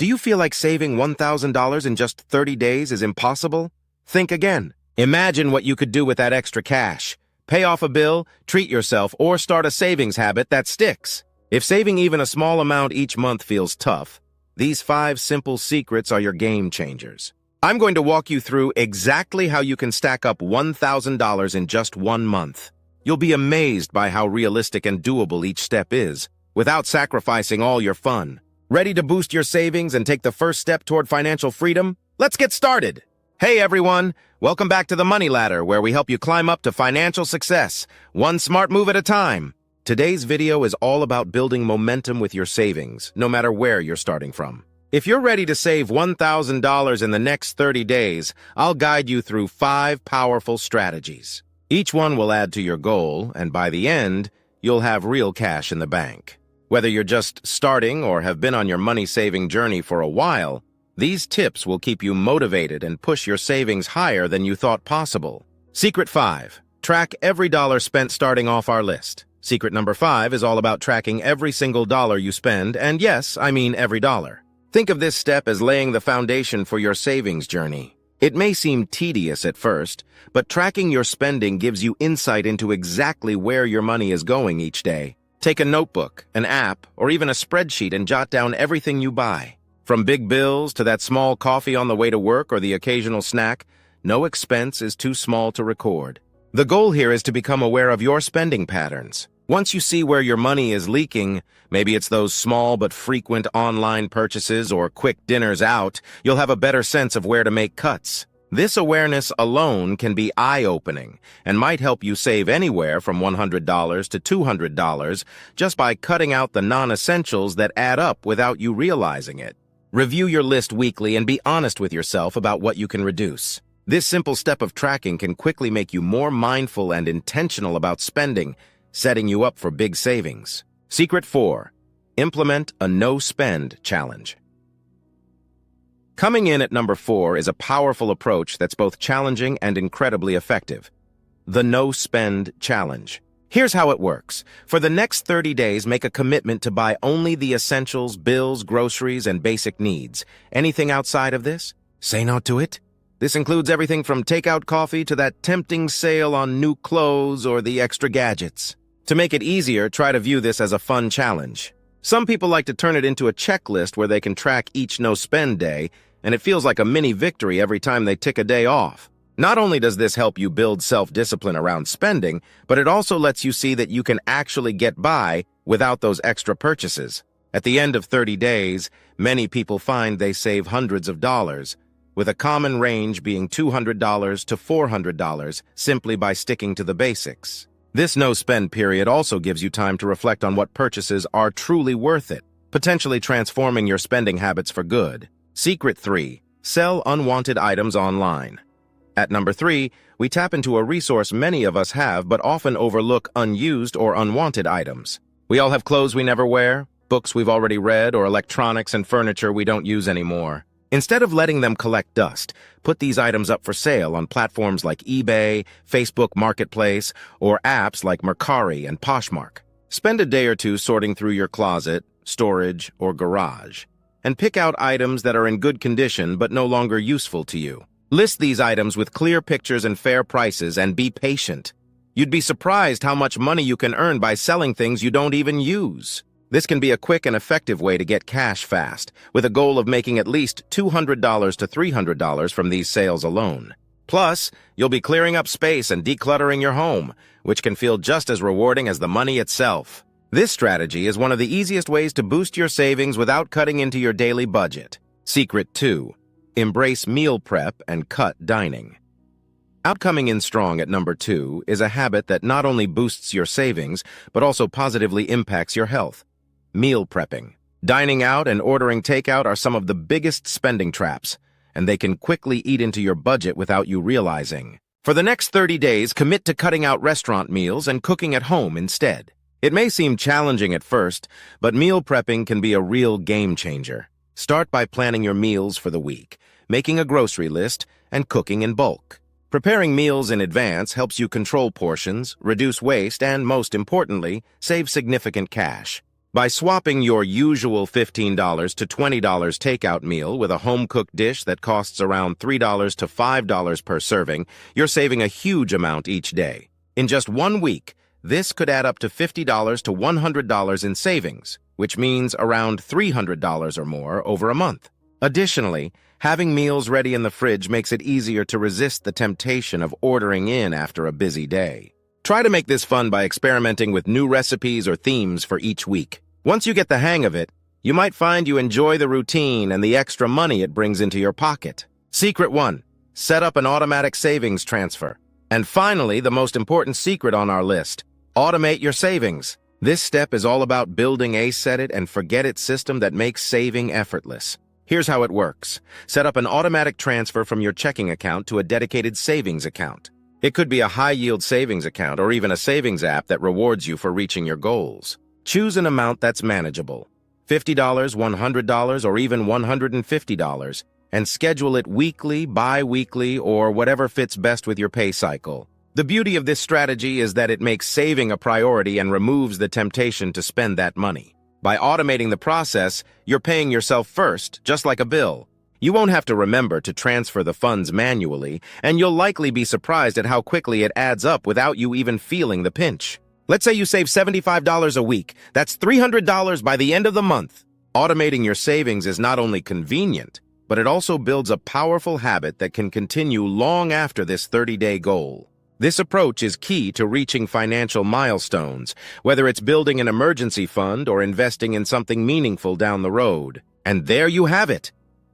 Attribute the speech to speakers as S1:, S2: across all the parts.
S1: Do you feel like saving $1,000 in just 30 days is impossible? Think again. Imagine what you could do with that extra cash. Pay off a bill, treat yourself, or start a savings habit that sticks. If saving even a small amount each month feels tough, these 5 simple secrets are your game changers. I'm going to walk you through exactly how you can stack up $1,000 in just 1 month. You'll be amazed by how realistic and doable each step is, without sacrificing all your fun. Ready to boost your savings and take the first step toward financial freedom? Let's get started! Hey everyone, welcome back to the Money Ladder, where we help you climb up to financial success, one smart move at a time. Today's video is all about building momentum with your savings, no matter where you're starting from. If you're ready to save $1,000 in the next 30 days, I'll guide you through 5 powerful strategies. Each one will add to your goal, and by the end, you'll have real cash in the bank. Whether you're just starting or have been on your money-saving journey for a while, these tips will keep you motivated and push your savings higher than you thought possible. Secret 5. Track every dollar spent starting off our list. Secret number 5 is all about tracking every single dollar you spend, and yes, I mean every dollar. Think of this step as laying the foundation for your savings journey. It may seem tedious at first, but tracking your spending gives you insight into exactly where your money is going each day. Take a notebook, an app, or even a spreadsheet and jot down everything you buy. From big bills to that small coffee on the way to work or the occasional snack, no expense is too small to record. The goal here is to become aware of your spending patterns. Once you see where your money is leaking, maybe it's those small but frequent online purchases or quick dinners out, you'll have a better sense of where to make cuts. This awareness alone can be eye-opening and might help you save anywhere from $100 to $200 just by cutting out the non-essentials that add up without you realizing it. Review your list weekly and be honest with yourself about what you can reduce. This simple step of tracking can quickly make you more mindful and intentional about spending, setting you up for big savings. Secret 4. Implement a no-spend challenge. Coming in at number 4 is a powerful approach that's both challenging and incredibly effective. The no-spend challenge. Here's how it works. For the next 30 days, make a commitment to buy only the essentials, bills, groceries, and basic needs. Anything outside of this? Say no to it. This includes everything from takeout coffee to that tempting sale on new clothes or the extra gadgets. To make it easier, try to view this as a fun challenge. Some people like to turn it into a checklist where they can track each no-spend day, and it feels like a mini victory every time they tick a day off. Not only does this help you build self-discipline around spending, but it also lets you see that you can actually get by without those extra purchases. At the end of 30 days, many people find they save hundreds of dollars, with a common range being $200 to $400 simply by sticking to the basics. This no-spend period also gives you time to reflect on what purchases are truly worth it, potentially transforming your spending habits for good. Secret 3. Sell unwanted items online. At number 3, we tap into a resource many of us have but often overlook: unused or unwanted items. We all have clothes we never wear, books we've already read, or electronics and furniture we don't use anymore. Instead of letting them collect dust, put these items up for sale on platforms like eBay, Facebook Marketplace, or apps like Mercari and Poshmark. Spend a day or two sorting through your closet, storage, or garage, and pick out items that are in good condition but no longer useful to you. List these items with clear pictures and fair prices, and be patient. You'd be surprised how much money you can earn by selling things you don't even use. This can be a quick and effective way to get cash fast, with a goal of making at least $200 to $300 from these sales alone. Plus, you'll be clearing up space and decluttering your home, which can feel just as rewarding as the money itself. This strategy is one of the easiest ways to boost your savings without cutting into your daily budget. Secret 2. Embrace meal prep and cut dining. Outcoming in strong at number 2 is a habit that not only boosts your savings, but also positively impacts your health. Meal prepping. Dining out and ordering takeout are some of the biggest spending traps, and they can quickly eat into your budget without you realizing. For the next 30 days, commit to cutting out restaurant meals and cooking at home instead. It may seem challenging at first, but meal prepping can be a real game changer. Start by planning your meals for the week, making a grocery list, and cooking in bulk. Preparing meals in advance helps you control portions, reduce waste, and, most importantly, save significant cash. By swapping your usual $15 to $20 takeout meal with a home-cooked dish that costs around $3 to $5 per serving, you're saving a huge amount each day. In just 1 week, this could add up to $50 to $100 in savings, which means around $300 or more over a month. Additionally, having meals ready in the fridge makes it easier to resist the temptation of ordering in after a busy day. Try to make this fun by experimenting with new recipes or themes for each week. Once you get the hang of it, you might find you enjoy the routine and the extra money it brings into your pocket. Secret 1. Set up an automatic savings transfer. And finally, the most important secret on our list, automate your savings. This step is all about building a set-it-and-forget-it system that makes saving effortless. Here's how it works. Set up an automatic transfer from your checking account to a dedicated savings account. It could be a high-yield savings account or even a savings app that rewards you for reaching your goals. Choose an amount that's manageable, $50, $100, or even $150, and schedule it weekly, bi-weekly, or whatever fits best with your pay cycle. The beauty of this strategy is that it makes saving a priority and removes the temptation to spend that money. By automating the process, you're paying yourself first, just like a bill. You won't have to remember to transfer the funds manually, and you'll likely be surprised at how quickly it adds up without you even feeling the pinch. Let's say you save $75 a week. That's $300 by the end of the month. Automating your savings is not only convenient, but it also builds a powerful habit that can continue long after this 30-day goal. This approach is key to reaching financial milestones, whether it's building an emergency fund or investing in something meaningful down the road. And there you have it.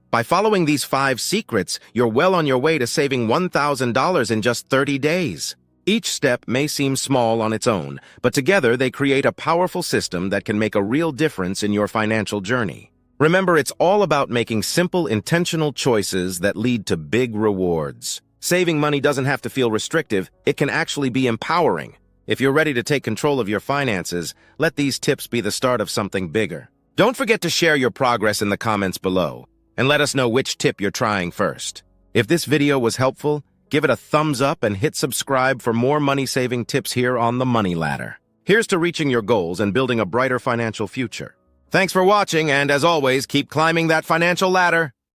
S1: By following these 5 secrets, you're well on your way to saving $1,000 in just 30 days. Each step may seem small on its own, but together they create a powerful system that can make a real difference in your financial journey. Remember, it's all about making simple, intentional choices that lead to big rewards. Saving money doesn't have to feel restrictive, it can actually be empowering. If you're ready to take control of your finances, let these tips be the start of something bigger. Don't forget to share your progress in the comments below, and let us know which tip you're trying first. If this video was helpful, give it a thumbs up and hit subscribe for more money-saving tips here on the Money Ladder. Here's to reaching your goals and building a brighter financial future. Thanks for watching, and as always, keep climbing that financial ladder.